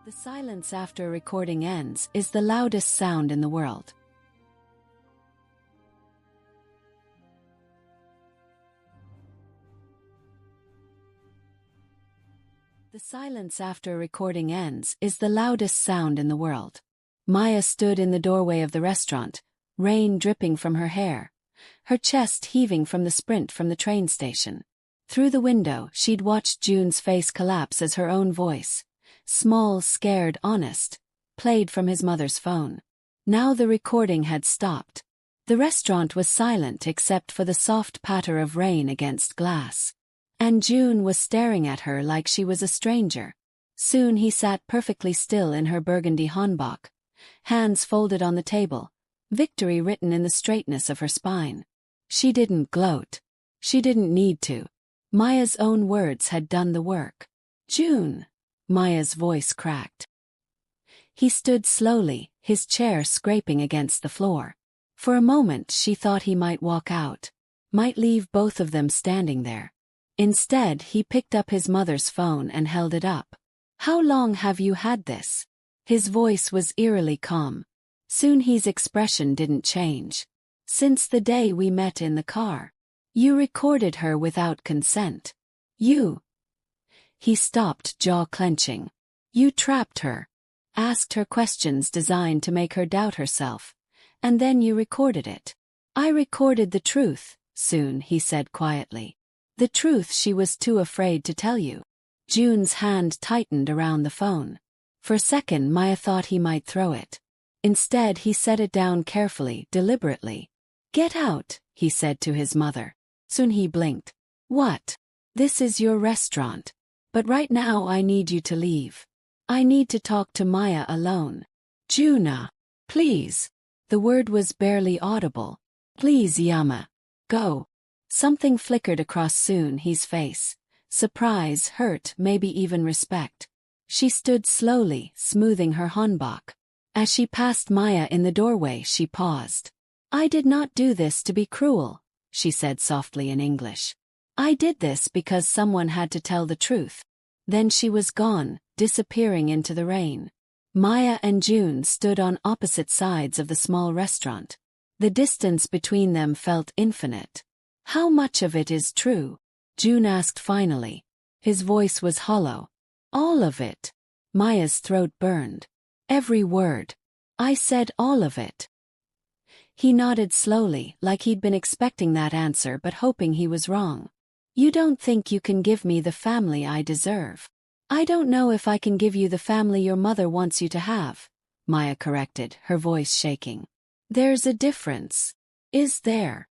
The silence after a recording ends is the loudest sound in the world. The silence after a recording ends is the loudest sound in the world. Maya stood in the doorway of the restaurant, rain dripping from her hair, her chest heaving from the sprint from the train station. Through the window, she'd watched Joon's face collapse as her own voice, small, scared, honest, played from his mother's phone. Now the recording had stopped. The restaurant was silent except for the soft patter of rain against glass. And Joon was staring at her like she was a stranger. Soon he sat perfectly still in her burgundy hanbok, hands folded on the table, victory written in the straightness of her spine. She didn't gloat. She didn't need to. Maya's own words had done the work. Joon. Maya's voice cracked. He stood slowly, his chair scraping against the floor. For a moment she thought he might walk out, might leave both of them standing there. Instead, he picked up his mother's phone and held it up. "How long have you had this?" His voice was eerily calm. Soon-he's expression didn't change. "Since the day we met in the car. You recorded her without consent. You..." He stopped, jaw clenching. "You trapped her. Asked her questions designed to make her doubt herself. And then you recorded it." "I recorded the truth," soon he said quietly. "The truth she was too afraid to tell you." Joon's hand tightened around the phone. For a second Maya thought he might throw it. Instead he set it down carefully, deliberately. "Get out," he said to his mother. Soon he blinked. "What?" "This is your restaurant. But right now I need you to leave. I need to talk to Maya alone." "Joona, please." The word was barely audible. "Please, Yama. Go." Something flickered across Soon-he's face. Surprise, hurt, maybe even respect. She stood slowly, smoothing her hanbok. As she passed Maya in the doorway, she paused. "I did not do this to be cruel," she said softly in English. "I did this because someone had to tell the truth." Then she was gone, disappearing into the rain. Maya and Joon stood on opposite sides of the small restaurant. The distance between them felt infinite. "How much of it is true?" Joon asked finally. His voice was hollow. "All of it." Maya's throat burned. "Every word. I said all of it." He nodded slowly, like he'd been expecting that answer but hoping he was wrong. "You don't think you can give me the family I deserve?" "I don't know if I can give you the family your mother wants you to have," Maya corrected, her voice shaking. "There's a difference." "Is there?"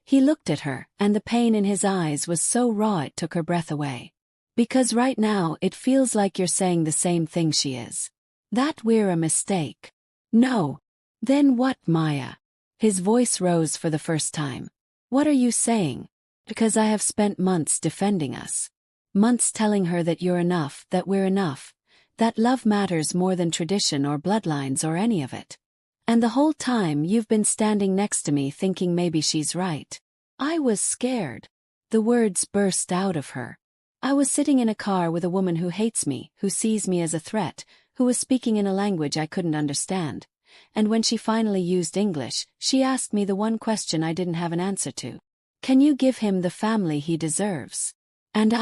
He looked at her, and the pain in his eyes was so raw it took her breath away. "Because right now it feels like you're saying the same thing she is. That we're a mistake." "No." "Then what, Maya?" His voice rose for the first time. "What are you saying?" "Because I have spent months defending us. Months telling her that you're enough, that we're enough, that love matters more than tradition or bloodlines or any of it. And the whole time you've been standing next to me thinking maybe she's right." "I was scared." The words burst out of her. "I was sitting in a car with a woman who hates me, who sees me as a threat, who was speaking in a language I couldn't understand. And when she finally used English, she asked me the one question I didn't have an answer to. Can you give him the family he deserves?" And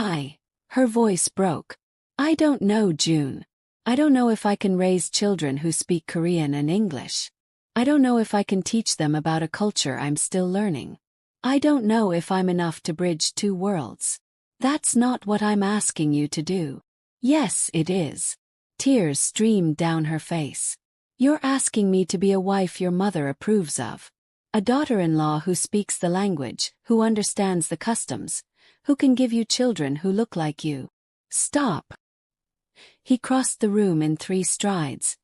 her voice broke. "I don't know, Joon. I don't know if I can raise children who speak Korean and English. I don't know if I can teach them about a culture I'm still learning. I don't know if I'm enough to bridge two worlds. That's not what I'm asking you to do." "Yes, it is." Tears streamed down her face. "You're asking me to be a wife your mother approves of. A daughter-in-law who speaks the language, who understands the customs, who can give you children who look like you." "Stop." He crossed the room in 3 strides,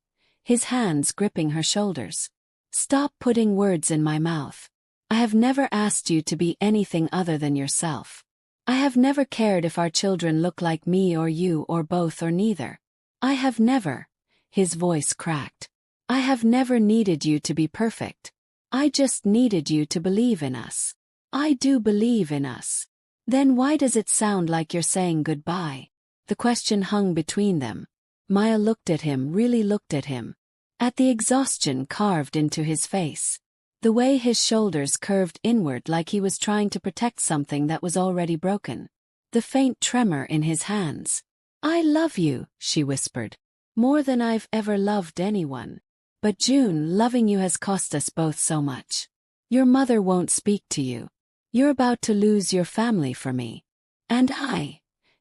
his hands gripping her shoulders. "Stop putting words in my mouth. I have never asked you to be anything other than yourself. I have never cared if our children look like me or you or both or neither. I have never..." His voice cracked. "I have never needed you to be perfect. I just needed you to believe in us. I do believe in us." "Then why does it sound like you're saying goodbye?" The question hung between them. Maya looked at him, really looked at him. At the exhaustion carved into his face. The way his shoulders curved inward like he was trying to protect something that was already broken. The faint tremor in his hands. "I love you," she whispered. "More than I've ever loved anyone. But Joon, loving you has cost us both so much. Your mother won't speak to you. You're about to lose your family for me. And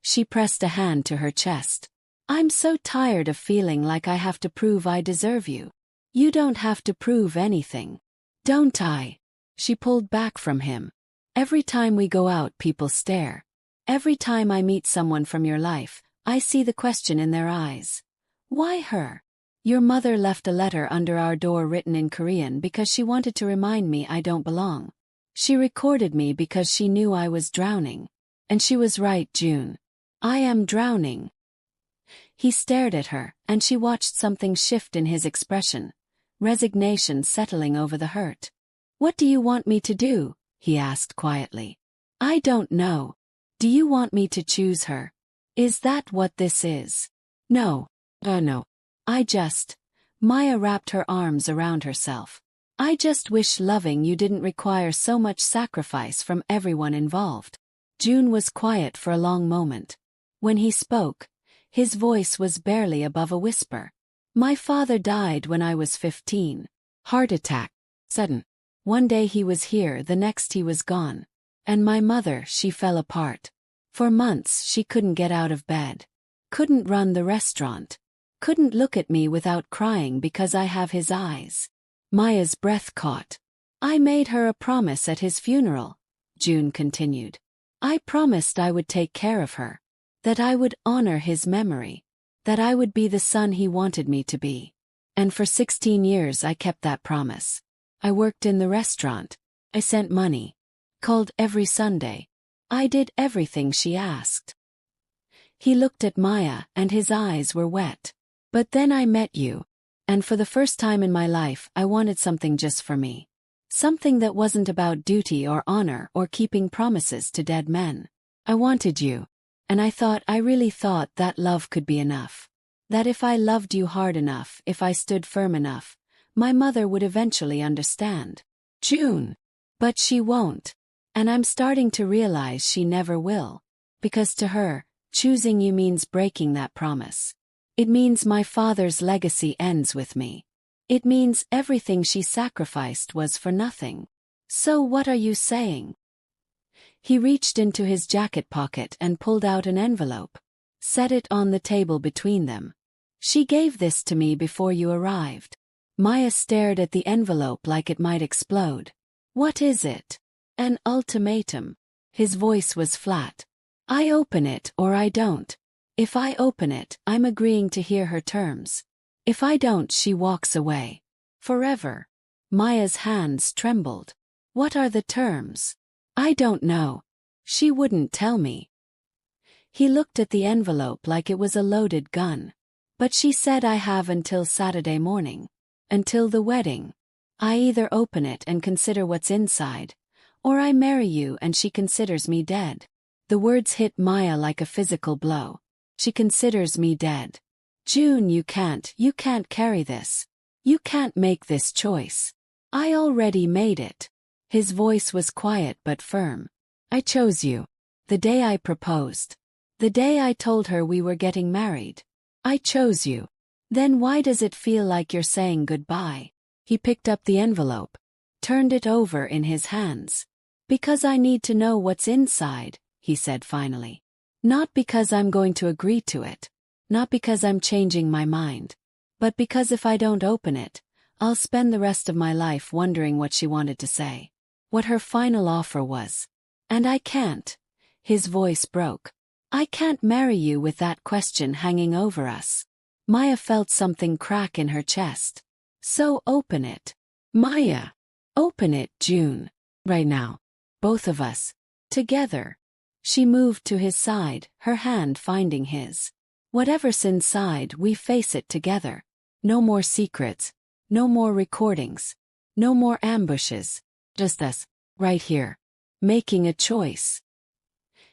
she pressed a hand to her chest. "I'm so tired of feeling like I have to prove I deserve you. You don't have to prove anything." "Don't I?" She pulled back from him. "Every time we go out, people stare. Every time I meet someone from your life, I see the question in their eyes. Why her? Your mother left a letter under our door written in Korean because she wanted to remind me I don't belong. She recorded me because she knew I was drowning. And she was right, Joon. I am drowning." He stared at her, and she watched something shift in his expression. Resignation settling over the hurt. "What do you want me to do?" he asked quietly. "I don't know. Do you want me to choose her? Is that what this is?" "No. No. Maya wrapped her arms around herself. "I just wish loving you didn't require so much sacrifice from everyone involved." Joon was quiet for a long moment. When he spoke, his voice was barely above a whisper. "My father died when I was 15. Heart attack. Sudden. One day he was here, the next he was gone. And my mother, she fell apart. For months she couldn't get out of bed. Couldn't run the restaurant. Couldn't look at me without crying because I have his eyes." Maya's breath caught. "I made her a promise at his funeral," Joon continued. "I promised I would take care of her. That I would honor his memory. That I would be the son he wanted me to be. And for 16 years I kept that promise. I worked in the restaurant. I sent money. Called every Sunday. I did everything she asked." He looked at Maya, and his eyes were wet. "But then I met you. And for the first time in my life I wanted something just for me. Something that wasn't about duty or honor or keeping promises to dead men. I wanted you. And I really thought that love could be enough. That if I loved you hard enough, if I stood firm enough, my mother would eventually understand. Joon. But she won't. And I'm starting to realize she never will. Because to her, choosing you means breaking that promise. It means my father's legacy ends with me. It means everything she sacrificed was for nothing. So what are you saying?" He reached into his jacket pocket and pulled out an envelope. Set it on the table between them. "She gave this to me before you arrived." Maya stared at the envelope like it might explode. "What is it?" "An ultimatum." His voice was flat. "I open it or I don't. If I open it, I'm agreeing to hear her terms. If I don't, she walks away. Forever." Maya's hands trembled. "What are the terms?" "I don't know. She wouldn't tell me." He looked at the envelope like it was a loaded gun. "But she said I have until Saturday morning. Until the wedding. I either open it and consider what's inside, or I marry you and she considers me dead." The words hit Maya like a physical blow. "She considers me dead. Joon, you can't carry this. You can't make this choice. I already made it." His voice was quiet but firm. "I chose you. The day I proposed. The day I told her we were getting married. I chose you. Then why does it feel like you're saying goodbye?" He picked up the envelope. Turned it over in his hands. "Because I need to know what's inside," he said finally. "Not because I'm going to agree to it. Not because I'm changing my mind. But because if I don't open it, I'll spend the rest of my life wondering what she wanted to say. What her final offer was. And I can't." His voice broke. "I can't marry you with that question hanging over us." Maya felt something crack in her chest. "So open it." "Maya. Open it, Joon. Right now. Both of us. Together." She moved to his side, her hand finding his. "Whatever's inside, we face it together. No more secrets. No more recordings. No more ambushes. Just us. Right here. Making a choice."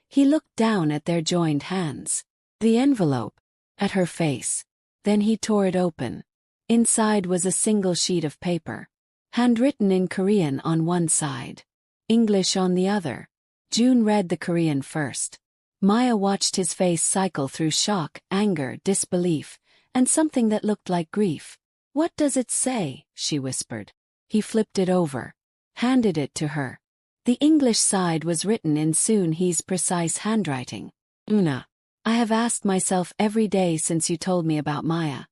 He looked down at their joined hands. The envelope. At her face. Then he tore it open. Inside was a single sheet of paper. Handwritten in Korean on one side. English on the other. Joon read the Korean first. Maya watched his face cycle through shock, anger, disbelief, and something that looked like grief. "What does it say?" she whispered. He flipped it over. Handed it to her. The English side was written in Soon-hee's precise handwriting. "Una, I have asked myself every day since you told me about Maya.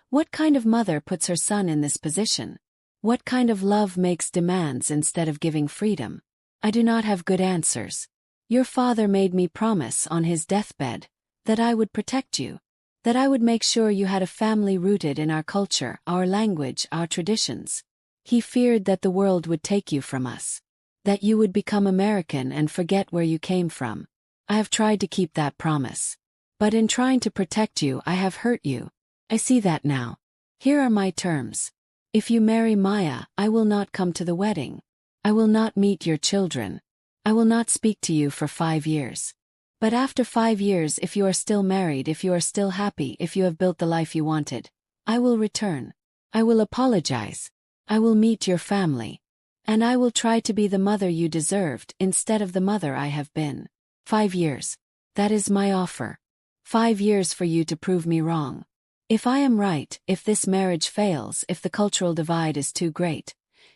What kind of mother puts her son in this position? What kind of love makes demands instead of giving freedom? I do not have good answers. Your father made me promise on his deathbed that I would protect you, that I would make sure you had a family rooted in our culture, our language, our traditions. He feared that the world would take you from us, that you would become American and forget where you came from. I have tried to keep that promise. But in trying to protect you, I have hurt you. I see that now. Here are my terms. If you marry Maya, I will not come to the wedding. I will not meet your children. I will not speak to you for 5 years. But after 5 years, if you are still married, if you are still happy, if you have built the life you wanted, I will return. I will apologize. I will meet your family. And I will try to be the mother you deserved instead of the mother I have been. 5 years. That is my offer. 5 years for you to prove me wrong. If I am right, if this marriage fails, if the cultural divide is too great,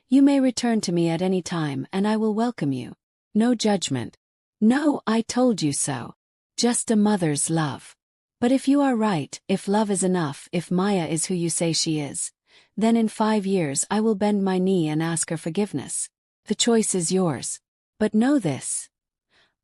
you may return to me at any time and I will welcome you. No judgment. No, I told you so. Just a mother's love. But if you are right, if love is enough, if Maya is who you say she is, then in 5 years I will bend my knee and ask her forgiveness. The choice is yours. But know this.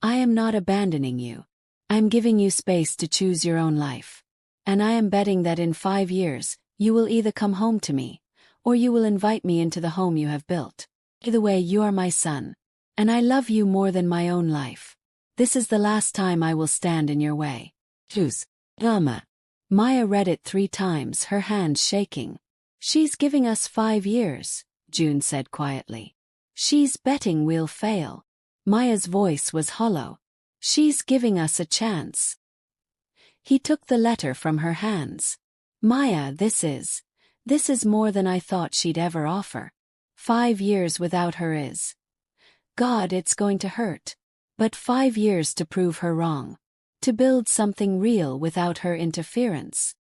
I am not abandoning you. I am giving you space to choose your own life. And I am betting that in 5 years, you will either come home to me, or you will invite me into the home you have built. Either way, you are my son. And I love you more than my own life. This is the last time I will stand in your way. Choose. Mama. Maya read it 3 times, her hands shaking. She's giving us 5 years, Joon said quietly. She's betting we'll fail. Maya's voice was hollow. She's giving us a chance. He took the letter from her hands. Maya, this is more than I thought she'd ever offer. 5 years without her is. God, it's going to hurt. But 5 years to prove her wrong. To build something real without her interference.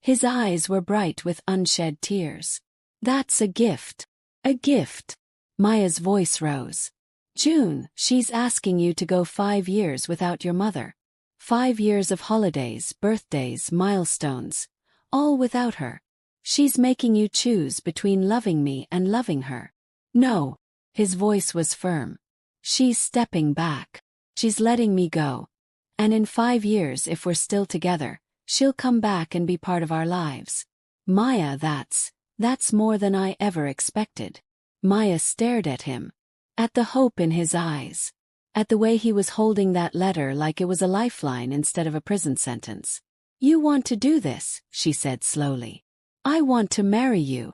His eyes were bright with unshed tears. That's a gift. A gift. Maya's voice rose. Joon, she's asking you to go 5 years without your mother. 5 years of holidays, birthdays, milestones. All without her. She's making you choose between loving me and loving her. No. His voice was firm. She's stepping back. She's letting me go. And in 5 years, if we're still together, she'll come back and be part of our lives. Maya, that's more than I ever expected. Maya stared at him. At the hope in his eyes. At the way he was holding that letter like it was a lifeline instead of a prison sentence. You want to do this, she said slowly. I want to marry you.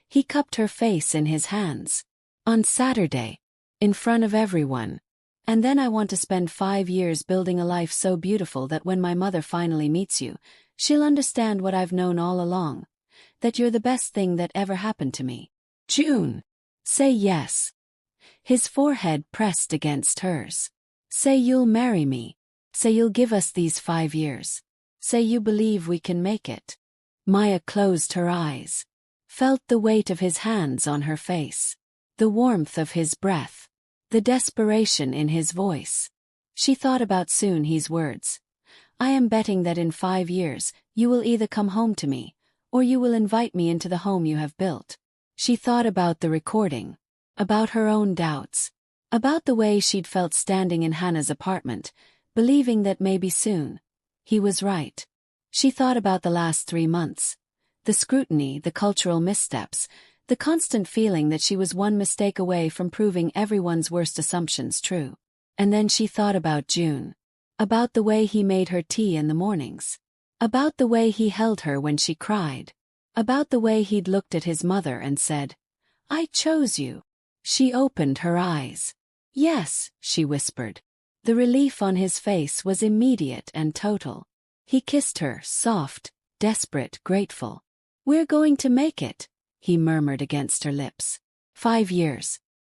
He cupped her face in his hands. On Saturday. In front of everyone. And then I want to spend 5 years building a life so beautiful that when my mother finally meets you, she'll understand what I've known all along. That you're the best thing that ever happened to me. Joon. Say yes. His forehead pressed against hers. Say you'll marry me. Say you'll give us these 5 years. Say you believe we can make it. Maya closed her eyes. Felt the weight of his hands on her face. The warmth of his breath. The desperation in his voice. She thought about Soon-hee's words. I am betting that in 5 years, you will either come home to me, or you will invite me into the home you have built. She thought about the recording. About her own doubts. About the way she'd felt standing in Hannah's apartment, believing that maybe soon. He was right. She thought about the last 3 months. The scrutiny, the cultural missteps, the constant feeling that she was one mistake away from proving everyone's worst assumptions true. And then she thought about Joon. About the way he made her tea in the mornings. About the way he held her when she cried. About the way he'd looked at his mother and said, I chose you. She opened her eyes. Yes, she whispered. The relief on his face was immediate and total. He kissed her, soft, desperate, grateful. "We're going to make it," he murmured against her lips. 5 years.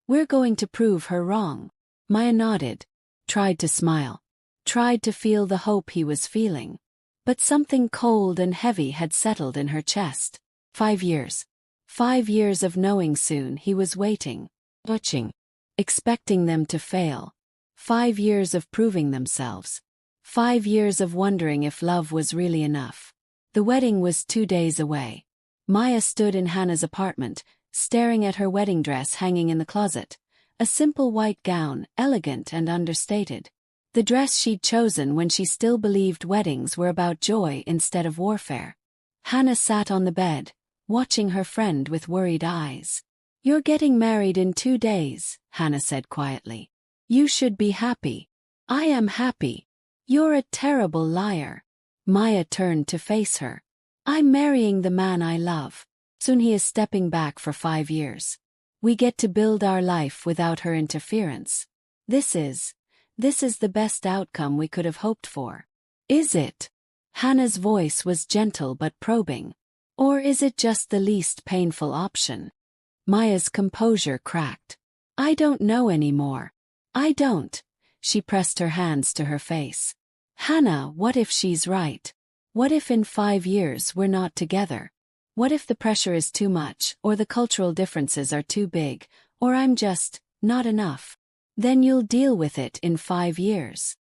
"We're going to prove her wrong." Maya nodded, tried to smile, tried to feel the hope he was feeling. But something cold and heavy had settled in her chest. 5 years. 5 years of knowing soon he was waiting, watching, expecting them to fail. 5 years of proving themselves. 5 years of wondering if love was really enough. The wedding was 2 days away. Maya stood in Hannah's apartment, staring at her wedding dress hanging in the closet. A simple white gown, elegant and understated. The dress she'd chosen when she still believed weddings were about joy instead of warfare. Hannah sat on the bed, watching her friend with worried eyes. "You're getting married in 2 days," Hannah said quietly. "You should be happy." "I am happy." "You're a terrible liar." Maya turned to face her. "I'm marrying the man I love. Soon he is stepping back for 5 years. We get to build our life without her interference. This is the best outcome we could have hoped for." "Is it?" Hannah's voice was gentle but probing. "Or is it just the least painful option?" Maya's composure cracked. "I don't know anymore. I don't." She pressed her hands to her face. "Hannah, what if she's right? What if in 5 years we're not together? What if the pressure is too much, or the cultural differences are too big, or I'm just not enough? Then you'll deal with it in 5 years."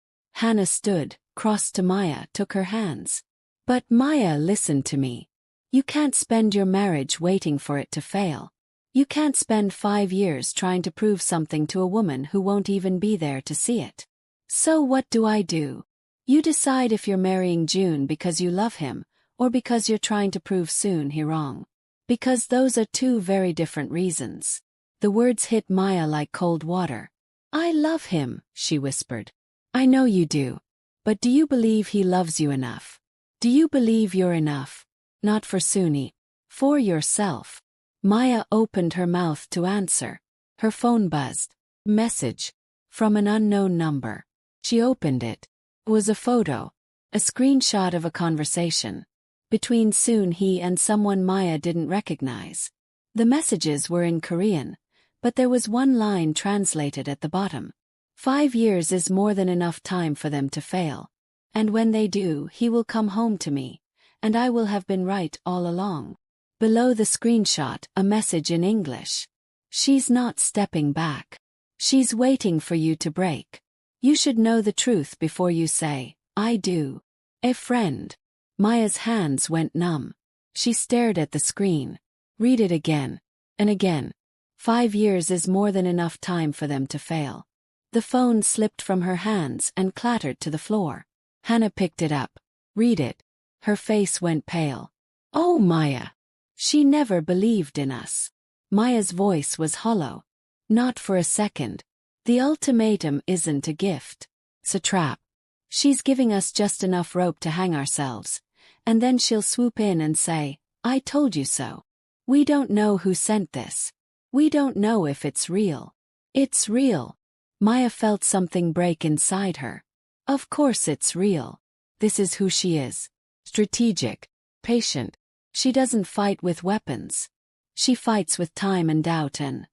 Hannah stood, crossed to Maya, took her hands. "But Maya, listen to me. You can't spend your marriage waiting for it to fail. You can't spend 5 years trying to prove something to a woman who won't even be there to see it. So what do I do? You decide if you're marrying Joon because you love him, or because you're trying to prove soon he wrong. Because those are 2 very different reasons." The words hit Maya like cold water. "I love him," she whispered. "I know you do. But do you believe he loves you enough? Do you believe you're enough? Not for Suni. For yourself." Maya opened her mouth to answer. Her phone buzzed. Message. From an unknown number. She opened it. It was a photo. A screenshot of a conversation. Between Soon-hee and someone Maya didn't recognize. The messages were in Korean, but there was one line translated at the bottom. 5 years is more than enough time for them to fail. And when they do, he will come home to me, and I will have been right all along. Below the screenshot, a message in English. "She's not stepping back. She's waiting for you to break. You should know the truth before you say, 'I do.' A friend." Maya's hands went numb. She stared at the screen. Read it again. And again. 5 years is more than enough time for them to fail. The phone slipped from her hands and clattered to the floor. Hannah picked it up. "Read it." Her face went pale. "Oh, Maya. She never believed in us." Maya's voice was hollow. "Not for a second. The ultimatum isn't a gift. It's a trap. She's giving us just enough rope to hang ourselves, and then she'll swoop in and say, 'I told you so.' We don't know who sent this. We don't know if it's real." "It's real." Maya felt something break inside her. "Of course it's real. This is who she is. Strategic. Patient. She doesn't fight with weapons. She fights with time and doubt and..."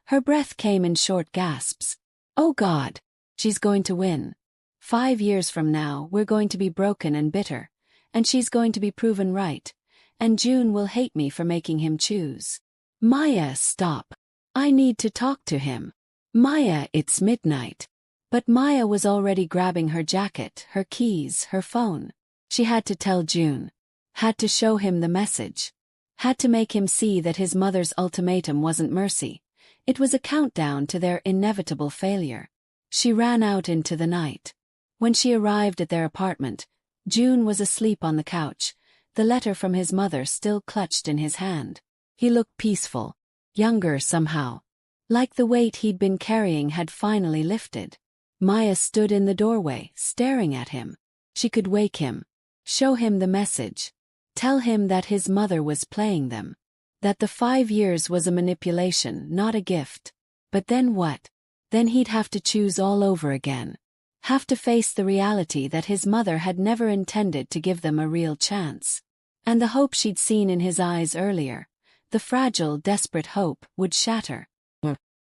Her breath came in short gasps. "Oh God. She's going to win. 5 years from now we're going to be broken and bitter, and she's going to be proven right, and Joon will hate me for making him choose." "Maya, stop. I need to talk to him." "Maya, it's midnight." But Maya was already grabbing her jacket, her keys, her phone. She had to tell Joon. Had to show him the message. Had to make him see that his mother's ultimatum wasn't mercy. It was a countdown to their inevitable failure. She ran out into the night. When she arrived at their apartment, Joon was asleep on the couch, the letter from his mother still clutched in his hand. He looked peaceful, younger somehow. Like the weight he'd been carrying had finally lifted. Maya stood in the doorway, staring at him. She could wake him. Show him the message. Tell him that his mother was playing them. That the 5 years was a manipulation, not a gift. But then what? Then he'd have to choose all over again. Have to face the reality that his mother had never intended to give them a real chance. And the hope she'd seen in his eyes earlier, the fragile, desperate hope, would shatter.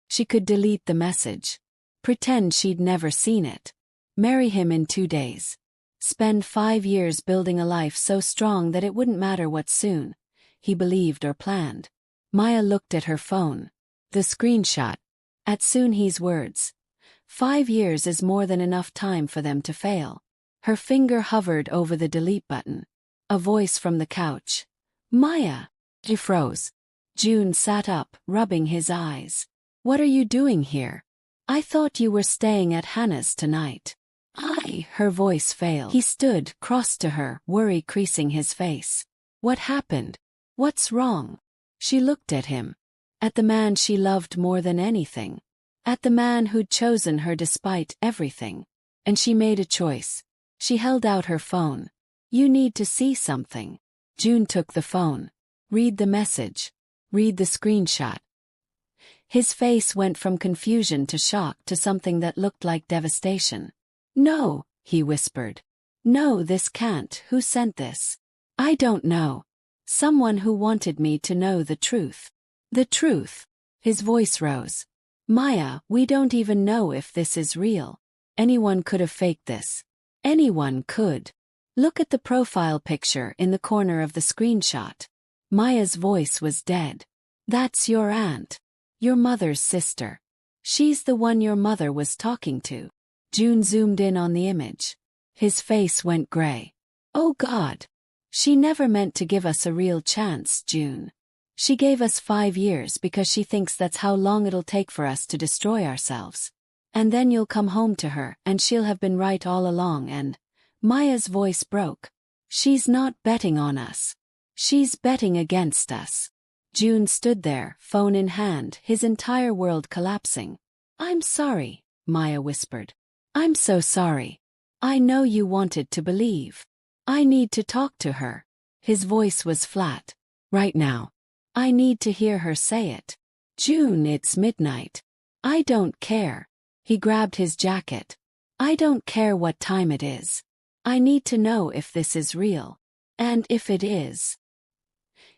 She could delete the message. Pretend she'd never seen it. Marry him in 2 days. Spend 5 years building a life so strong that it wouldn't matter what soon, he believed or planned. Maya looked at her phone. The screenshot. At Soon-hee's words. 5 years is more than enough time for them to fail. Her finger hovered over the delete button. A voice from the couch. Maya. She froze. Joon sat up, rubbing his eyes. What are you doing here? I thought you were staying at Hannah's tonight. Her voice failed. He stood, crossed to her, worry creasing his face. What happened? What's wrong? She looked at him. At the man she loved more than anything. At the man who'd chosen her despite everything. And she made a choice. She held out her phone. You need to see something. Joon took the phone. Read the message. Read the screenshot. His face went from confusion to shock to something that looked like devastation. No, he whispered. No, this can't. Who sent this? I don't know. Someone who wanted me to know the truth. The truth. His voice rose. Maya, we don't even know if this is real. Anyone could have faked this. Anyone could. Look at the profile picture in the corner of the screenshot. Maya's voice was dead. That's your aunt. Your mother's sister. She's the one your mother was talking to. Joon zoomed in on the image. His face went gray. Oh God. She never meant to give us a real chance, Joon. She gave us 5 years because she thinks that's how long it'll take for us to destroy ourselves. And then you'll come home to her and she'll have been right all along and... Maya's voice broke. She's not betting on us. She's betting against us. Joon stood there, phone in hand, his entire world collapsing. I'm sorry, Maya whispered. I'm so sorry. I know you wanted to believe. I need to talk to her. His voice was flat. Right now. I need to hear her say it. Joon, it's midnight. I don't care. He grabbed his jacket. I don't care what time it is. I need to know if this is real. And if it is.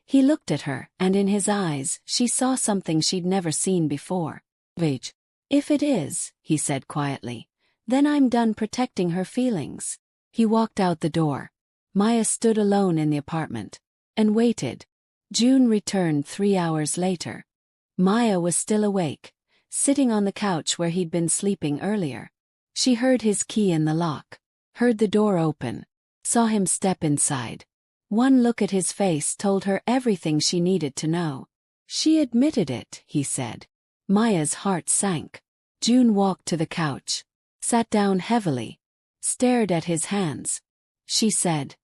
He looked at her, and in his eyes, she saw something she'd never seen before. Wait. If it is, he said quietly, then I'm done protecting her feelings. He walked out the door. Maya stood alone in the apartment. And waited. Joon returned 3 hours later. Maya was still awake, sitting on the couch where he'd been sleeping earlier. She heard his key in the lock. Heard the door open. Saw him step inside. One look at his face told her everything she needed to know. She admitted it, he said. Maya's heart sank. Joon walked to the couch. Sat down heavily. Stared at his hands. She said.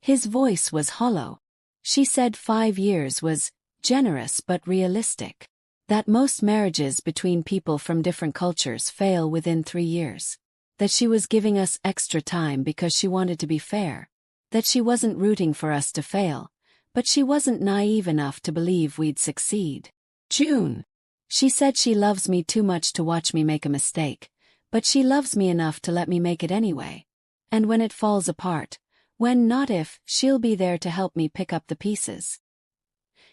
His voice was hollow. She said 5 years was generous but realistic. That most marriages between people from different cultures fail within 3 years. That she was giving us extra time because she wanted to be fair. That she wasn't rooting for us to fail, but she wasn't naive enough to believe we'd succeed. Joon. She said she loves me too much to watch me make a mistake, but she loves me enough to let me make it anyway. And when it falls apart, when not if, she'll be there to help me pick up the pieces.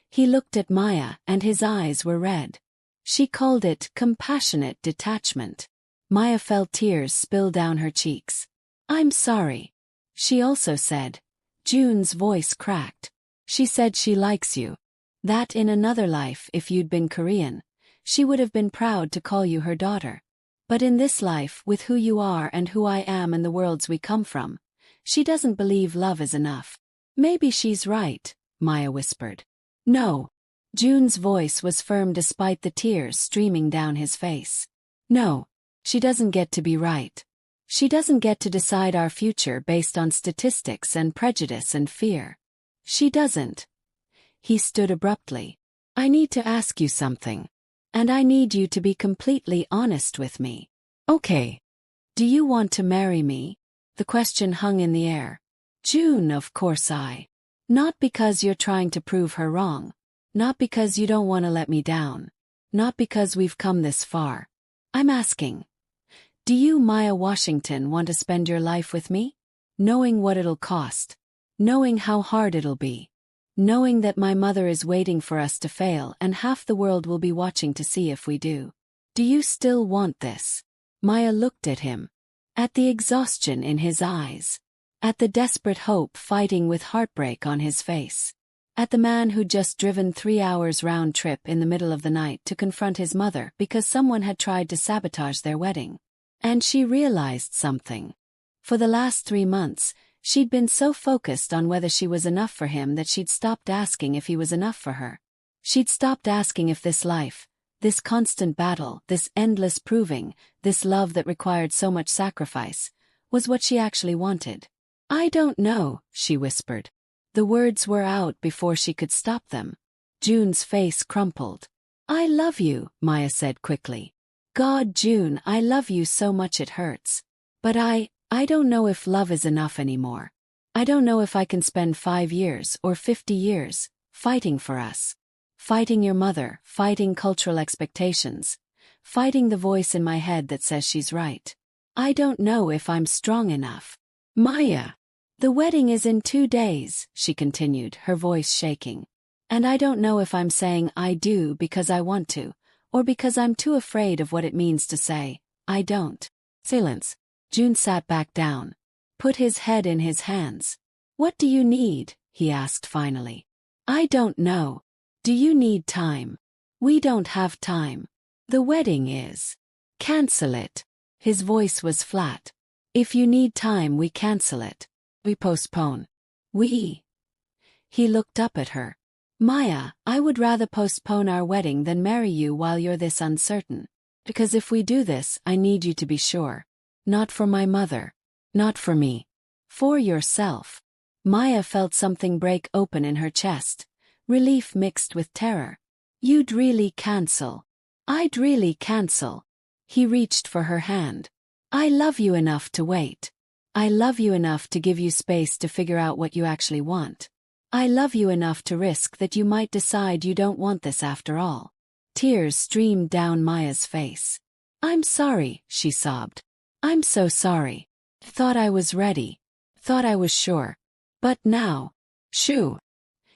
He looked at Maya and his eyes were red. She called it compassionate detachment. Maya felt tears spill down her cheeks. I'm sorry. She also said. Joon's voice cracked. She said she likes you. That in another life, if you'd been Korean, she would have been proud to call you her daughter. But in this life, with who you are and who I am and the worlds we come from, she doesn't believe love is enough. Maybe she's right, Maya whispered. No. Joon's voice was firm despite the tears streaming down his face. No, she doesn't get to be right. She doesn't get to decide our future based on statistics and prejudice and fear. She doesn't. He stood abruptly. I need to ask you something. And I need you to be completely honest with me. Okay. Do you want to marry me? The question hung in the air. Joon, of course I. Not because you're trying to prove her wrong. Not because you don't want to let me down. Not because we've come this far. I'm asking. Do you, Maya Washington, want to spend your life with me? Knowing what it'll cost. knowing how hard it'll be. Knowing that my mother is waiting for us to fail and half the world will be watching to see if we do. Do you still want this? Maya looked at him. At the exhaustion in his eyes. At the desperate hope fighting with heartbreak on his face. At the man who'd just driven 3 hours round trip in the middle of the night to confront his mother because someone had tried to sabotage their wedding. And she realized something. For the last 3 months, she'd been so focused on whether she was enough for him that she'd stopped asking if he was enough for her. She'd stopped asking if this life, this constant battle, this endless proving, this love that required so much sacrifice, was what she actually wanted. I don't know, she whispered. The words were out before she could stop them. Joon's face crumpled. I love you, Maya said quickly. God, Joon, I love you so much it hurts. But I don't know if love is enough anymore. I don't know if I can spend 5 years or 50 years fighting for us. Fighting your mother, fighting cultural expectations. Fighting the voice in my head that says she's right. I don't know if I'm strong enough. Maya. The wedding is in 2 days, she continued, her voice shaking. And I don't know if I'm saying I do because I want to, or because I'm too afraid of what it means to say, I don't. Silence. Joon sat back down. Put his head in his hands. What do you need? He asked finally. I don't know. Do you need time? We don't have time. The wedding is. Cancel it. His voice was flat. If you need time, we cancel it. We postpone. We. He looked up at her. Maya, I would rather postpone our wedding than marry you while you're this uncertain. Because if we do this, I need you to be sure. Not for my mother. Not for me. For yourself. Maya felt something break open in her chest. Relief mixed with terror. You'd really cancel. I'd really cancel. He reached for her hand. I love you enough to wait. I love you enough to give you space to figure out what you actually want. I love you enough to risk that you might decide you don't want this after all. Tears streamed down Maya's face. I'm sorry, she sobbed. I'm so sorry. Thought I was ready. Thought I was sure. But now. Shoo.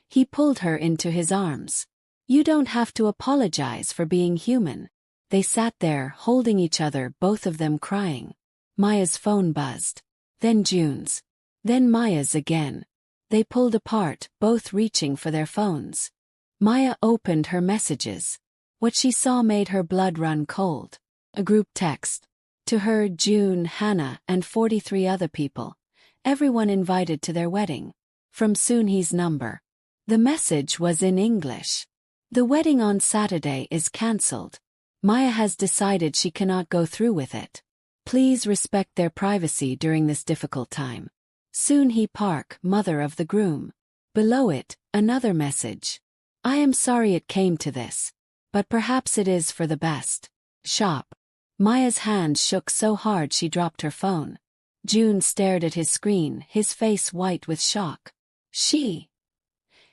He pulled her into his arms. You don't have to apologize for being human. They sat there, holding each other, both of them crying. Maya's phone buzzed. Then Joon's. Then Maya's again. They pulled apart, both reaching for their phones. Maya opened her messages. What she saw made her blood run cold. A group text. To her, Joon, Hannah, and 43 other people. Everyone invited to their wedding. From Soonhee's number. The message was in English. The wedding on Saturday is cancelled. Maya has decided she cannot go through with it. Please respect their privacy during this difficult time. Soonhee Park, mother of the groom. Below it, another message. I am sorry it came to this. But perhaps it is for the best. Shop. Maya's hand shook so hard she dropped her phone. Joon stared at his screen, his face white with shock. She.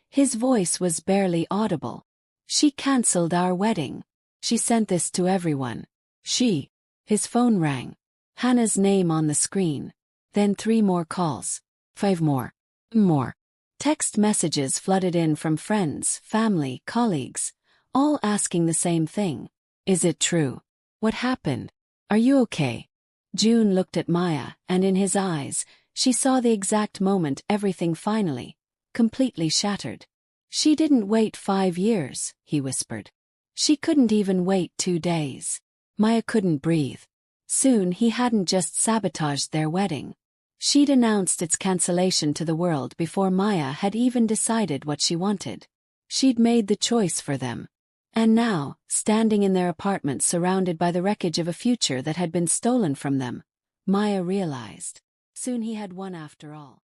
His voice was barely audible. She cancelled our wedding. She sent this to everyone. She. His phone rang. Hannah's name on the screen. Then 3 more calls. 5 more. More. Text messages flooded in from friends, family, colleagues, all asking the same thing. Is it true? What happened? Are you okay? Joon looked at Maya, and in his eyes, she saw the exact moment everything finally, completely shattered. She didn't wait 5 years, he whispered. She couldn't even wait 2 days. Maya couldn't breathe. Soon he hadn't just sabotaged their wedding. She'd announced its cancellation to the world before Maya had even decided what she wanted. She'd made the choice for them. And now, standing in their apartment surrounded by the wreckage of a future that had been stolen from them, Maya realized. Soon he had won after all.